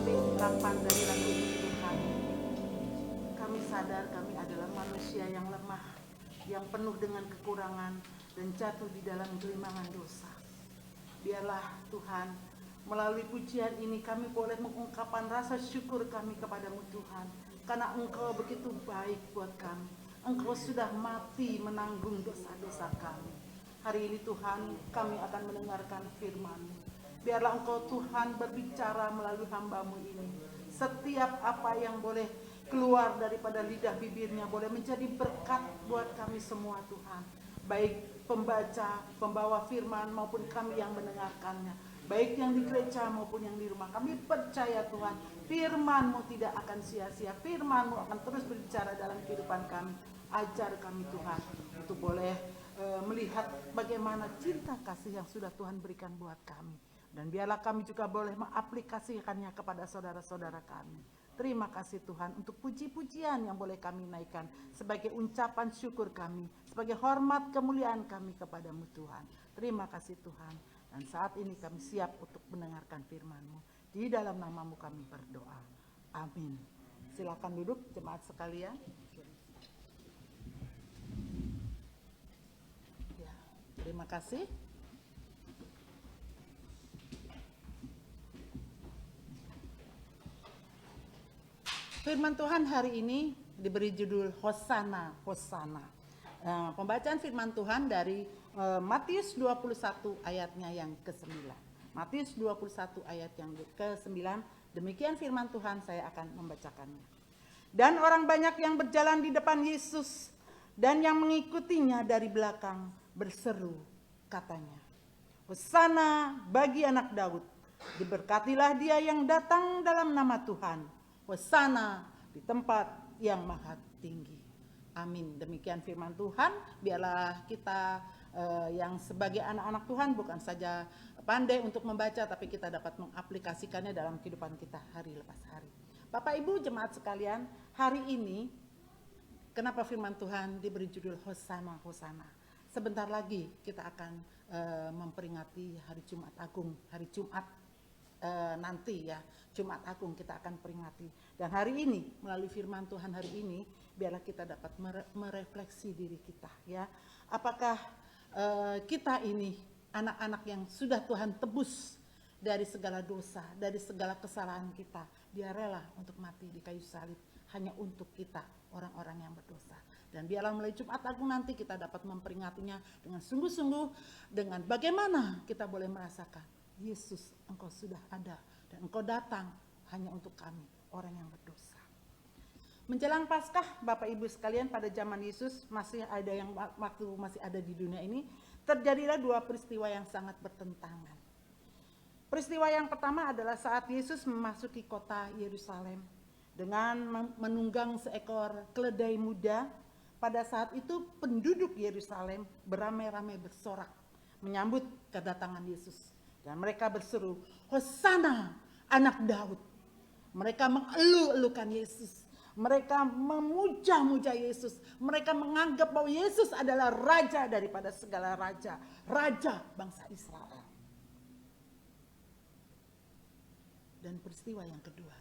melalui ungkapan dari lagu ini Tuhan, kami sadar kami adalah manusia yang lemah, yang penuh dengan kekurangan dan jatuh di dalam gelimangan dosa. Biarlah Tuhan, melalui pujian ini kami boleh mengungkapkan rasa syukur kami kepadamu Tuhan, karena Engkau begitu baik buat kami. Engkau sudah mati menanggung dosa-dosa kami. Hari ini Tuhan, kami akan mendengarkan firman-Mu. Biarlah Engkau Tuhan berbicara melalui hamba-Mu ini. Setiap apa yang boleh keluar daripada lidah bibirnya boleh menjadi berkat buat kami semua Tuhan. Baik pembaca, pembawa firman maupun kami yang mendengarkannya. Baik yang di gereja maupun yang di rumah. Kami percaya Tuhan, firman-Mu tidak akan sia-sia. Firman-Mu akan terus berbicara dalam kehidupan kami. Ajar kami Tuhan untuk boleh melihat bagaimana cinta kasih yang sudah Tuhan berikan buat kami. Dan biarlah kami juga boleh mengaplikasikannya kepada saudara-saudara kami. Terima kasih Tuhan untuk puji-pujian yang boleh kami naikkan sebagai ucapan syukur kami, sebagai hormat kemuliaan kami kepadamu Tuhan. Terima kasih Tuhan. Dan saat ini kami siap untuk mendengarkan firman-Mu. Di dalam nama-Mu kami berdoa. Amin. Silakan duduk jemaat sekalian. Ya, terima kasih. Firman Tuhan hari ini diberi judul Hosana, Hosana. Pembacaan firman Tuhan dari Matius 21 ayatnya yang ke-9. Matius 21 ayat yang ke-9, demikian firman Tuhan, saya akan membacakannya. Dan orang banyak yang berjalan di depan Yesus dan yang mengikutinya dari belakang berseru, katanya, Hosana bagi anak Daud, diberkatilah dia yang datang dalam nama Tuhan. Hosana di tempat yang maha tinggi. Amin. Demikian firman Tuhan. Biarlah kita yang sebagai anak-anak Tuhan bukan saja pandai untuk membaca, tapi kita dapat mengaplikasikannya dalam kehidupan kita hari lepas hari. Bapak Ibu jemaat sekalian, hari ini kenapa firman Tuhan diberi judul Hosana, Hosana? Sebentar lagi kita akan memperingati hari Jumat Agung, hari Jumat nanti ya, Jumat Agung kita akan peringati. Dan hari ini melalui firman Tuhan hari ini biarlah kita dapat merefleksi diri kita ya. Apakah kita ini anak-anak yang sudah Tuhan tebus dari segala dosa, dari segala kesalahan kita. Dia rela untuk mati di kayu salib hanya untuk kita orang-orang yang berdosa. Dan biarlah mulai Jumat Agung nanti kita dapat memperingatinya dengan sungguh-sungguh, dengan bagaimana kita boleh merasakan Yesus, Engkau sudah ada dan Engkau datang hanya untuk kami, orang yang berdosa. Menjelang Paskah, Bapak Ibu sekalian, pada zaman Yesus masih ada yang waktu masih ada di dunia ini, terjadilah dua peristiwa yang sangat bertentangan. Peristiwa yang pertama adalah saat Yesus memasuki kota Yerusalem dengan menunggang seekor keledai muda. Pada saat itu penduduk Yerusalem beramai-ramai bersorak menyambut kedatangan Yesus. Dan mereka berseru, Hosana anak Daud. Mereka mengeluh-elukan Yesus. Mereka memuja-muja Yesus. Mereka menganggap bahwa Yesus adalah raja daripada segala raja. Raja bangsa Israel. Dan peristiwa yang kedua.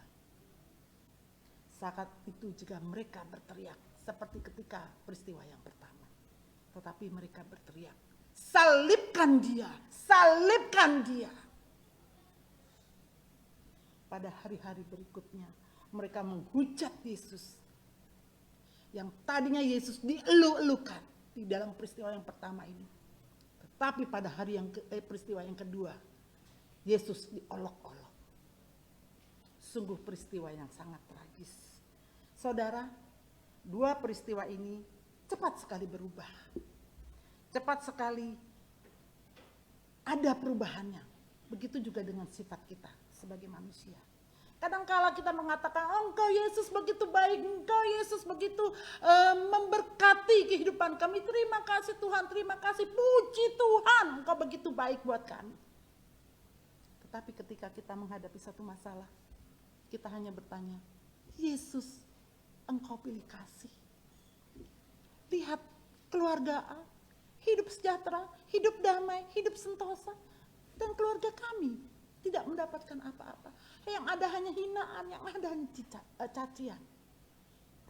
Saat itu juga mereka berteriak. Seperti ketika peristiwa yang pertama. Tetapi mereka berteriak, salibkan dia, salibkan dia. Pada hari-hari berikutnya, mereka menghujat Yesus. Yang tadinya Yesus dielu-elukan di dalam peristiwa yang pertama ini. Tetapi pada hari yang peristiwa yang kedua, Yesus diolok-olok. Sungguh peristiwa yang sangat tragis. Saudara, dua peristiwa ini cepat sekali berubah. Cepat sekali ada perubahannya. Begitu juga dengan sifat kita sebagai manusia. Kadangkala kita mengatakan, Engkau Yesus begitu baik, Engkau Yesus begitu memberkati kehidupan kami. Terima kasih Tuhan, terima kasih, puji Tuhan, Engkau begitu baik buat kami. Tetapi ketika kita menghadapi satu masalah, kita hanya bertanya, Yesus, Engkau pilih kasih. Lihat keluarga A, hidup sejahtera, hidup damai, hidup sentosa, dan keluarga kami tidak mendapatkan apa-apa. Yang ada hanya hinaan, yang ada hanya cacian.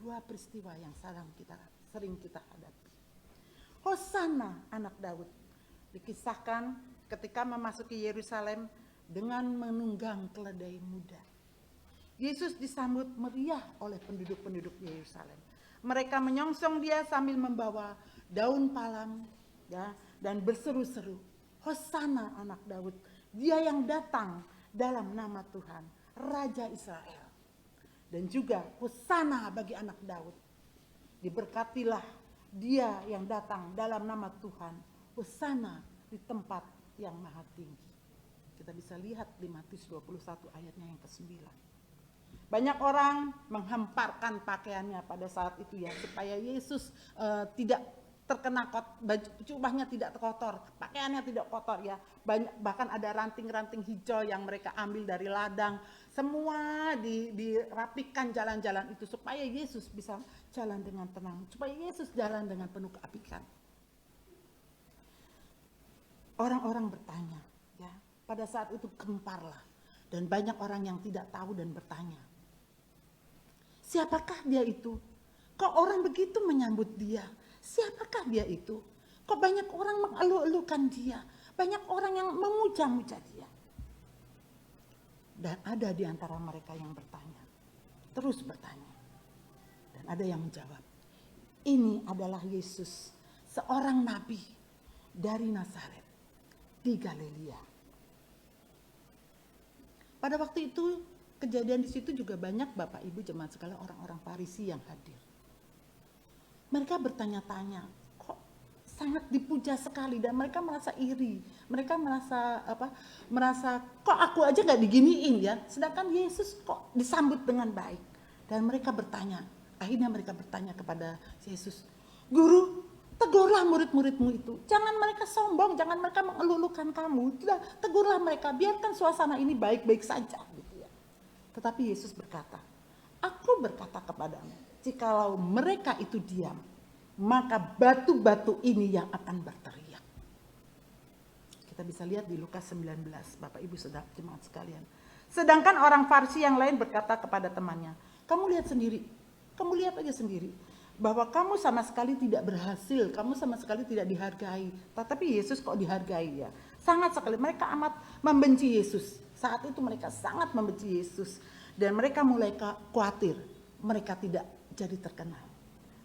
Dua peristiwa yang sering kita hadapi. Hosana anak Daud dikisahkan ketika memasuki Yerusalem dengan menunggang keledai muda. Yesus disambut meriah oleh penduduk-penduduk Yerusalem. Mereka menyongsong dia sambil membawa daun palem ya, dan berseru-seru, Hosana anak Daud, dia yang datang dalam nama Tuhan, Raja Israel. Dan juga Hosana bagi anak Daud. Diberkatilah dia yang datang dalam nama Tuhan, Hosana di tempat yang maha tinggi. Kita bisa lihat di Matius 21 ayatnya yang ke-9. Banyak orang menghamparkan pakaiannya pada saat itu ya, supaya Yesus tidak terkena jubahnya tidak kotor, pakaiannya tidak kotor ya. Bahkan ada ranting-ranting hijau yang mereka ambil dari ladang. Semua dirapikan jalan-jalan itu supaya Yesus bisa jalan dengan tenang, supaya Yesus jalan dengan penuh keapikan. Orang-orang bertanya, ya, pada saat itu gemparlah, dan banyak orang yang tidak tahu dan bertanya, siapakah dia itu? Kok orang begitu menyambut dia? Siapakah dia itu? Kok banyak orang mengeluh-elukan dia? Banyak orang yang memuja-muja dia. Dan ada di antara mereka yang bertanya, terus bertanya. Dan ada yang menjawab, ini adalah Yesus, seorang nabi dari Nazaret di Galilea. Pada waktu itu kejadian di situ juga banyak Bapak Ibu jemaat sekalian orang-orang Farisi yang hadir. Mereka bertanya-tanya, kok sangat dipuja sekali, dan mereka merasa iri. Mereka merasa kok aku aja nggak diginiin ya, sedangkan Yesus kok disambut dengan baik. Dan mereka bertanya, akhirnya mereka bertanya kepada Yesus, Guru, tegurlah murid-muridmu itu. Jangan mereka sombong, jangan mereka mengeluh-elukan kamu. Tegurlah mereka, biarkan suasana ini baik-baik saja. Gitu ya. Tetapi Yesus berkata, aku berkata kepadamu, jikalau mereka itu diam, maka batu-batu ini yang akan berteriak. Kita bisa lihat di Lukas 19, Bapak Ibu Saudara jemaat sekalian. Sedangkan orang Farisi yang lain berkata kepada temannya, kamu lihat sendiri, kamu lihat aja sendiri, bahwa kamu sama sekali tidak berhasil, kamu sama sekali tidak dihargai. Tetapi Yesus kok dihargai ya? Sangat sekali, mereka amat membenci Yesus. Saat itu mereka sangat membenci Yesus. Dan mereka mulai khawatir, mereka tidak jadi terkenal.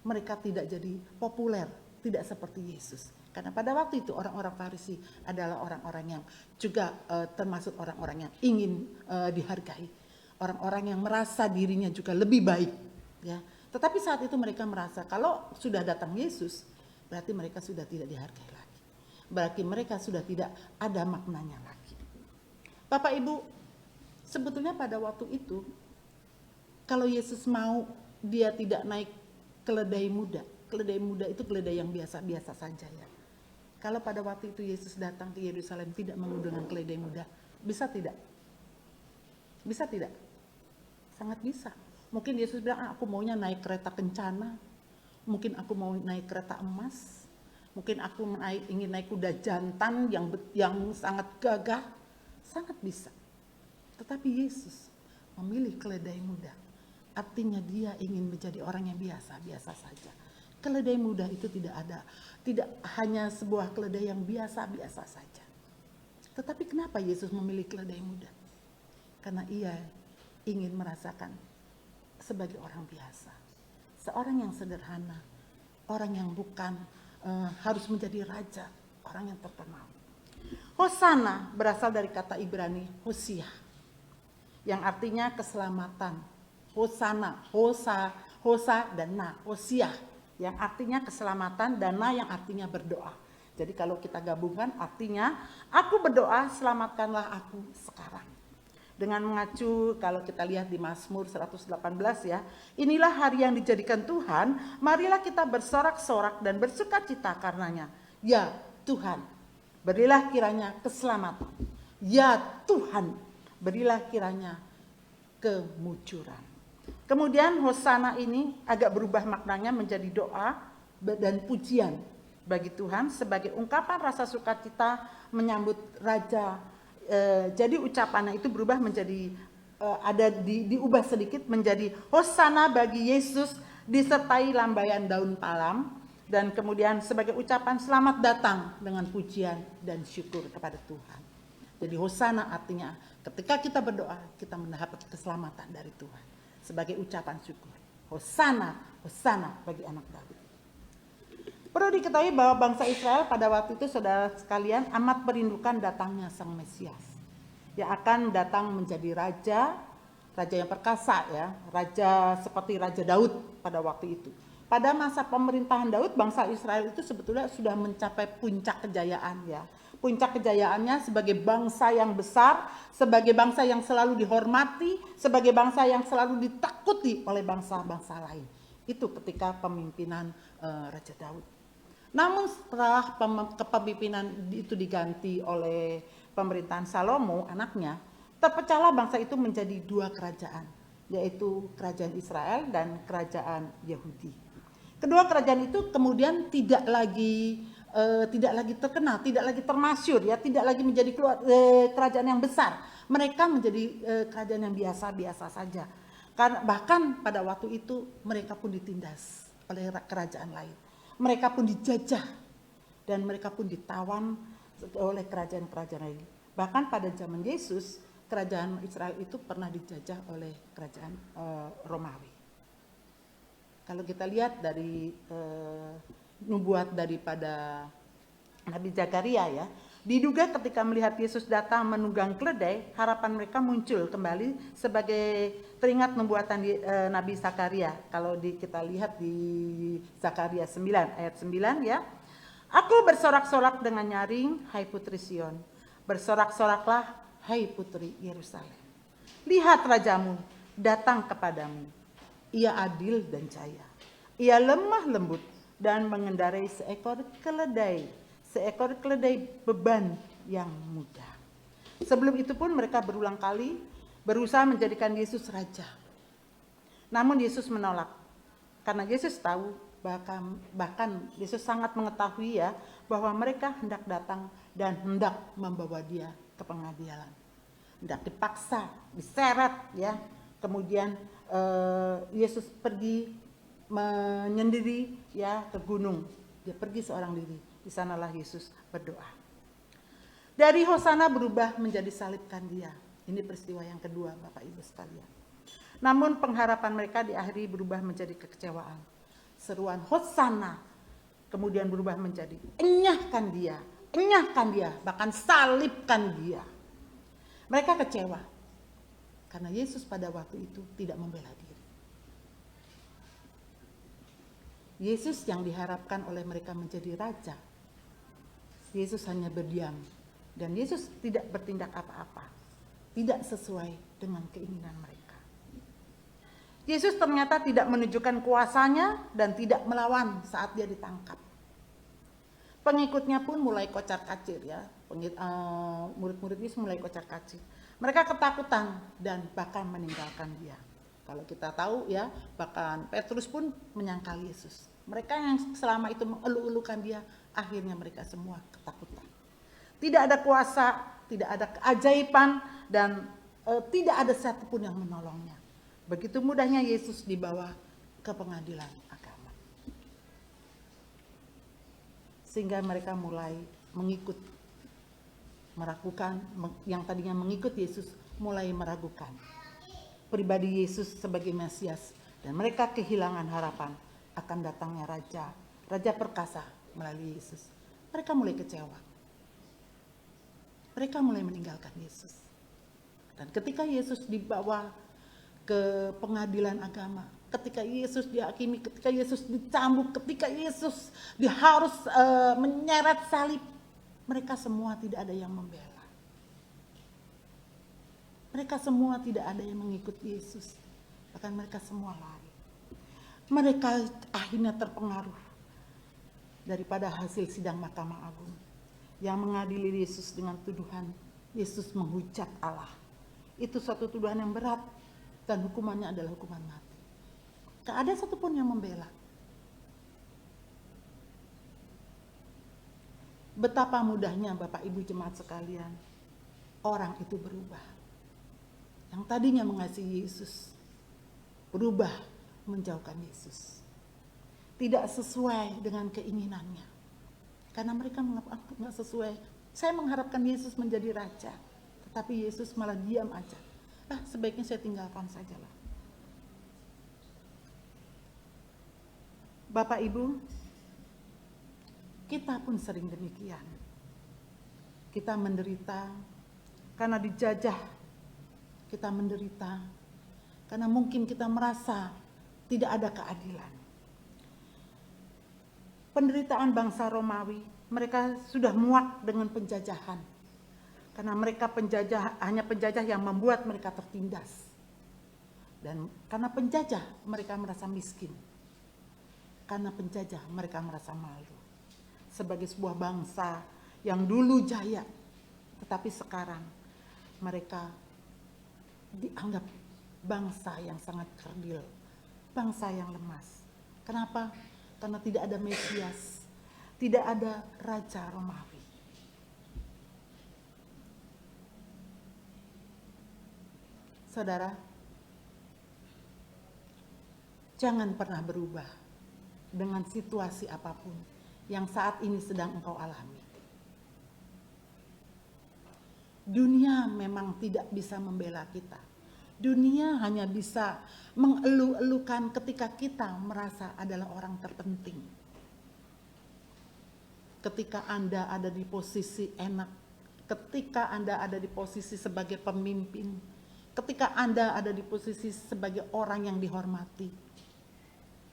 Mereka tidak jadi populer, tidak seperti Yesus. Karena pada waktu itu orang-orang Farisi adalah orang-orang yang juga termasuk orang-orang yang ingin dihargai. Orang-orang yang merasa dirinya juga lebih baik. Ya. Tetapi saat itu mereka merasa kalau sudah datang Yesus, berarti mereka sudah tidak dihargai lagi. Berarti mereka sudah tidak ada maknanya lagi. Bapak Ibu, sebetulnya pada waktu itu, kalau Yesus mau, dia tidak naik keledai muda. Keledai muda itu keledai yang biasa-biasa saja ya. Kalau pada waktu itu Yesus datang ke Yerusalem tidak menggunakan keledai muda, bisa tidak? Bisa tidak? Sangat bisa. Mungkin Yesus bilang, aku maunya naik kereta kencana. Mungkin aku mau naik kereta emas. Mungkin aku ingin naik kuda jantan yang sangat gagah. Sangat bisa. Tetapi Yesus memilih keledai muda. Artinya dia ingin menjadi orang yang biasa-biasa saja. Keledai muda itu tidak hanya sebuah keledai yang biasa-biasa saja. Tetapi kenapa Yesus memilih keledai muda? Karena ia ingin merasakan sebagai orang biasa. Seorang yang sederhana, orang yang bukan harus menjadi raja, orang yang terkenal. Hosana berasal dari kata Ibrani Hosiah, yang artinya keselamatan. Hosana, Hosa dan Na, Hosiah, yang artinya keselamatan, dan Na yang artinya berdoa. Jadi kalau kita gabungkan artinya, aku berdoa selamatkanlah aku sekarang. Dengan mengacu kalau kita lihat di Mazmur 118 ya, inilah hari yang dijadikan Tuhan, marilah kita bersorak-sorak dan bersukacita karenanya. Ya Tuhan, berilah kiranya keselamatan. Ya Tuhan, berilah kiranya kemujuran. Kemudian Hosana ini agak berubah maknanya menjadi doa dan pujian bagi Tuhan sebagai ungkapan rasa sukacita menyambut Raja Jadi ucapannya itu berubah menjadi diubah sedikit menjadi Hosana bagi Yesus disertai lambaian daun palem, dan kemudian sebagai ucapan selamat datang dengan pujian dan syukur kepada Tuhan. Jadi Hosana artinya ketika kita berdoa kita mendapat keselamatan dari Tuhan sebagai ucapan syukur. Hosana, Hosana bagi anak Daud. Perlu diketahui bahwa bangsa Israel pada waktu itu, saudara sekalian, amat merindukan datangnya Sang Mesias yang akan datang menjadi raja yang perkasa, ya, raja seperti Raja Daud pada waktu itu. Pada masa pemerintahan Daud, bangsa Israel itu sebetulnya sudah mencapai puncak kejayaan, ya. Puncak kejayaannya sebagai bangsa yang besar, sebagai bangsa yang selalu dihormati, sebagai bangsa yang selalu ditakuti oleh bangsa-bangsa lain. Itu ketika pemimpinan Raja Daud. Namun setelah kepemimpinan itu diganti oleh pemerintahan Salomo, anaknya, terpecahlah bangsa itu menjadi dua kerajaan, yaitu kerajaan Israel dan kerajaan Yahudi. Kedua kerajaan itu kemudian tidak lagi terkenal, tidak lagi termasyur, ya, tidak lagi menjadi kerajaan yang besar. Mereka menjadi kerajaan yang biasa-biasa saja. Karena bahkan pada waktu itu mereka pun ditindas oleh kerajaan lain. Mereka pun dijajah dan mereka pun ditawan oleh kerajaan-kerajaan lain. Bahkan pada zaman Yesus, kerajaan Israel itu pernah dijajah oleh kerajaan Romawi. Kalau kita lihat dari nubuat daripada Nabi Zakaria, ya, diduga ketika melihat Yesus datang menunggang keledai, harapan mereka muncul kembali sebagai teringat nubuatan Nabi Zakaria. Kalau kita lihat di Zakaria 9 ayat 9, ya. Aku bersorak-sorak dengan nyaring, hai putri Sion. Bersorak-soraklah, hai putri Yerusalem. Lihat rajamu datang kepadamu. Ia adil dan jaya. Ia lemah lembut dan mengendarai seekor keledai beban yang mudah. Sebelum itu pun mereka berulang kali berusaha menjadikan Yesus raja. Namun Yesus menolak. Karena Yesus tahu, bahkan Yesus sangat mengetahui, ya, bahwa mereka hendak datang dan hendak membawa dia ke pengadilan. Hendak dipaksa, diseret, ya. Kemudian Yesus pergi menyendiri, ya, ke gunung. Dia pergi seorang diri. Di sanalah Yesus berdoa. Dari Hosana berubah menjadi salibkan dia. Ini peristiwa yang kedua, Bapak Ibu sekalian. Namun pengharapan mereka diakhiri berubah menjadi kekecewaan. Seruan Hosana kemudian berubah menjadi enyahkan dia, bahkan salibkan dia. Mereka kecewa karena Yesus pada waktu itu tidak membela diri. Yesus yang diharapkan oleh mereka menjadi raja, Yesus hanya berdiam, dan Yesus tidak bertindak apa-apa, tidak sesuai dengan keinginan mereka. Yesus ternyata tidak menunjukkan kuasanya dan tidak melawan saat dia ditangkap. Pengikutnya pun mulai kocar-kacir, ya. Murid-murid Yesus mulai kocar-kacir. Mereka ketakutan dan bahkan meninggalkan dia. Kalau kita tahu, ya, bahkan Petrus pun menyangkal Yesus. Mereka yang selama itu mengeluh-elukan dia, akhirnya mereka semua ketakutan. Tidak ada kuasa, tidak ada keajaiban, dan tidak ada satupun yang menolongnya. Begitu mudahnya Yesus dibawa ke pengadilan agama. Sehingga mereka mulai meragukan, yang tadinya mengikut Yesus mulai meragukan pribadi Yesus sebagai Mesias, dan mereka kehilangan harapan akan datangnya raja perkasa melalui Yesus. Mereka mulai kecewa. Mereka mulai meninggalkan Yesus. Dan ketika Yesus dibawa ke pengadilan agama, ketika Yesus dihakimi, ketika Yesus dicambuk, ketika Yesus harus menyeret salib, mereka semua tidak ada yang membela. Mereka semua tidak ada yang mengikuti Yesus. Bahkan mereka semua lari. Mereka akhirnya terpengaruh daripada hasil sidang Mahkamah Agung yang mengadili Yesus dengan tuduhan Yesus menghujat Allah. Itu suatu tuduhan yang berat dan hukumannya adalah hukuman mati. Tak ada satupun yang membela. Betapa mudahnya Bapak Ibu jemaat sekalian, orang itu berubah. Yang tadinya mengasihi Yesus berubah menjauhkan Yesus. Tidak sesuai dengan keinginannya. Karena mereka menganggap nggak sesuai. Saya mengharapkan Yesus menjadi raja, tetapi Yesus malah diam aja. Sebaiknya saya tinggalkan sajalah. Bapak Ibu, kita pun sering demikian. Kita menderita karena dijajah. Kita menderita karena mungkin kita merasa tidak ada keadilan. Penderitaan bangsa Romawi, mereka sudah muak dengan penjajahan. Karena mereka hanya penjajah yang membuat mereka tertindas. Dan karena penjajah mereka merasa miskin. Karena penjajah mereka merasa malu. Sebagai sebuah bangsa yang dulu jaya, tetapi sekarang mereka dianggap bangsa yang sangat kerdil, bangsa yang lemas. Kenapa? Karena tidak ada Mesias, tidak ada Raja Romawi. Saudara, jangan pernah berubah dengan situasi apapun yang saat ini sedang engkau alami. Dunia memang tidak bisa membela kita. Dunia hanya bisa mengeluh-elukan ketika kita merasa adalah orang terpenting. Ketika Anda ada di posisi enak, ketika Anda ada di posisi sebagai pemimpin, ketika Anda ada di posisi sebagai orang yang dihormati,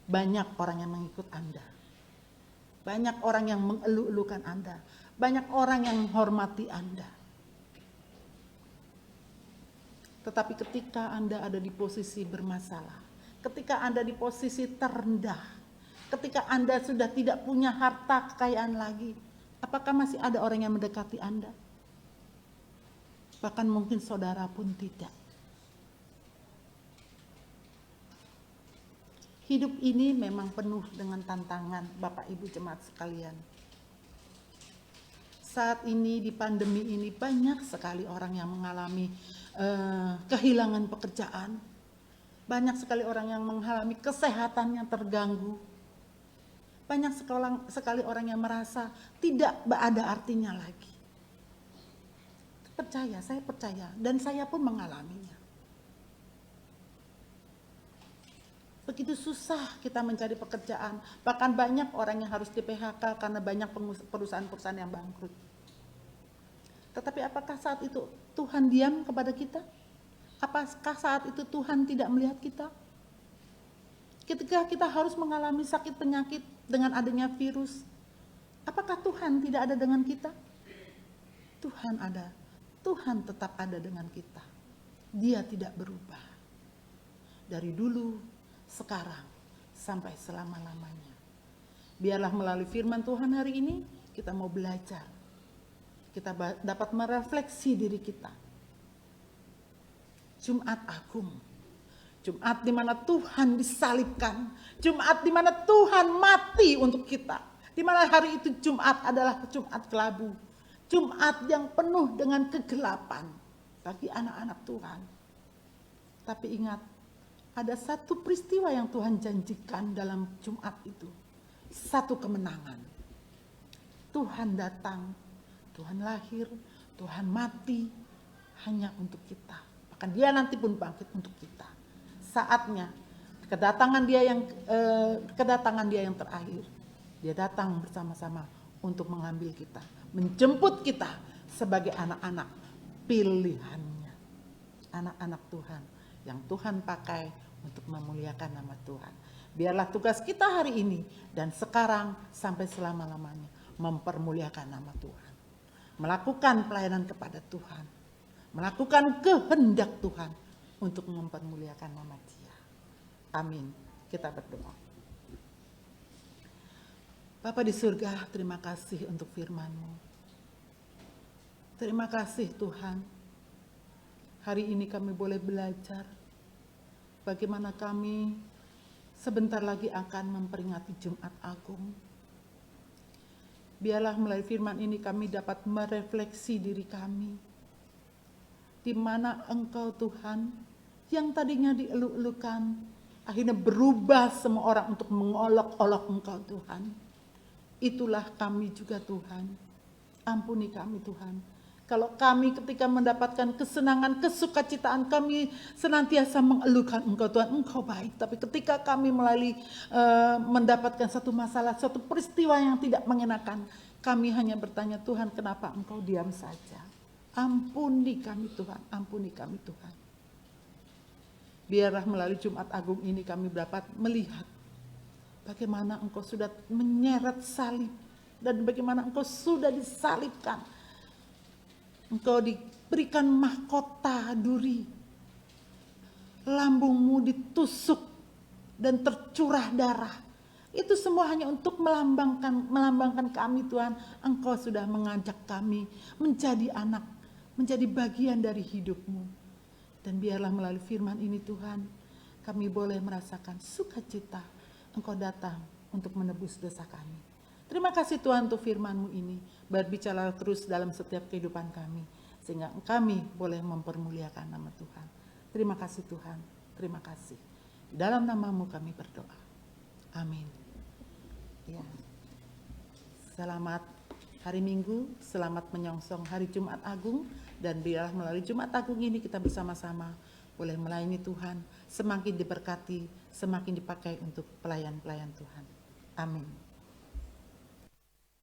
banyak orang yang mengikut Anda. Banyak orang yang mengeluh-elukan Anda. Banyak orang yang menghormati Anda. Tetapi ketika Anda ada di posisi bermasalah, ketika Anda di posisi terendah, ketika Anda sudah tidak punya harta kekayaan lagi, apakah masih ada orang yang mendekati Anda? Bahkan mungkin saudara pun tidak. Hidup ini memang penuh dengan tantangan, Bapak Ibu jemaat sekalian. Saat ini di pandemi ini banyak sekali orang yang mengalami kehilangan pekerjaan. Banyak sekali orang yang mengalami kesehatannya terganggu. Banyak sekali orang yang merasa tidak ada artinya lagi. Saya percaya dan saya pun mengalaminya. Begitu susah kita mencari pekerjaan. Bahkan banyak orang yang harus di PHK karena banyak perusahaan-perusahaan yang bangkrut. Tetapi apakah saat itu Tuhan diam kepada kita? Apakah saat itu Tuhan tidak melihat kita? Ketika kita harus mengalami sakit penyakit dengan adanya virus, apakah Tuhan tidak ada dengan kita? Tuhan ada. Tuhan tetap ada dengan kita. Dia tidak berubah. Dari dulu, sekarang, sampai selama-lamanya. Biarlah melalui firman Tuhan hari ini, kita mau belajar. Kita dapat merefleksi diri kita. Jumat Agung. Jumat di mana Tuhan disalibkan. Jumat di mana Tuhan mati untuk kita. Di mana hari itu Jumat adalah Jumat kelabu. Jumat yang penuh dengan kegelapan bagi anak-anak Tuhan. Tapi ingat, ada satu peristiwa yang Tuhan janjikan dalam Jumat itu. Satu kemenangan. Tuhan datang, Tuhan lahir, Tuhan mati hanya untuk kita. Bahkan dia nanti pun bangkit untuk kita. Saatnya kedatangan dia yang terakhir. Dia datang bersama-sama untuk mengambil kita, menjemput kita sebagai anak-anak pilihannya. Anak-anak Tuhan yang Tuhan pakai untuk memuliakan nama Tuhan. Biarlah tugas kita hari ini dan sekarang sampai selama-lamanya mempermuliakan nama Tuhan. Melakukan pelayanan kepada Tuhan. Melakukan kehendak Tuhan untuk mempermuliakan nama Dia. Amin. Kita berdoa. Bapa di surga, terima kasih untuk firman-Mu. Terima kasih Tuhan. Hari ini kami boleh belajar bagaimana kami sebentar lagi akan memperingati Jumat Agung. Biarlah melalui firman ini kami dapat merefleksi diri kami. di mana Engkau Tuhan yang tadinya dieluk-elukan akhirnya berubah semua orang untuk mengolok-olok Engkau Tuhan. Itulah kami juga Tuhan. Ampuni kami Tuhan. Kalau kami ketika mendapatkan kesenangan, kesukacitaan, kami senantiasa mengeluhkan Engkau Tuhan, Engkau baik. Tapi ketika kami melalui mendapatkan satu masalah, satu peristiwa yang tidak mengenakan, kami hanya bertanya, Tuhan kenapa Engkau diam saja? Ampuni kami Tuhan, ampuni kami Tuhan. Biarlah melalui Jumat Agung ini kami dapat melihat bagaimana Engkau sudah menyeret salib dan bagaimana Engkau sudah disalibkan. Engkau diberikan mahkota duri. Lambungmu ditusuk dan tercurah darah. Itu semua hanya untuk melambangkan kami Tuhan. Engkau sudah mengajak kami menjadi anak, menjadi bagian dari hidupmu. Dan biarlah melalui firman ini Tuhan, kami boleh merasakan sukacita Engkau datang untuk menebus dosa kami. Terima kasih Tuhan untuk firman-Mu ini. Berbicara terus dalam setiap kehidupan kami. Sehingga kami boleh mempermuliakan nama Tuhan. Terima kasih Tuhan. Terima kasih. Di dalam nama-Mu kami berdoa. Amin. Ya. Selamat hari Minggu. Selamat menyongsong hari Jumat Agung. Dan biarlah melalui Jumat Agung ini kita bersama-sama boleh melayani Tuhan. Semakin diberkati, semakin dipakai untuk pelayan-pelayan Tuhan. Amin.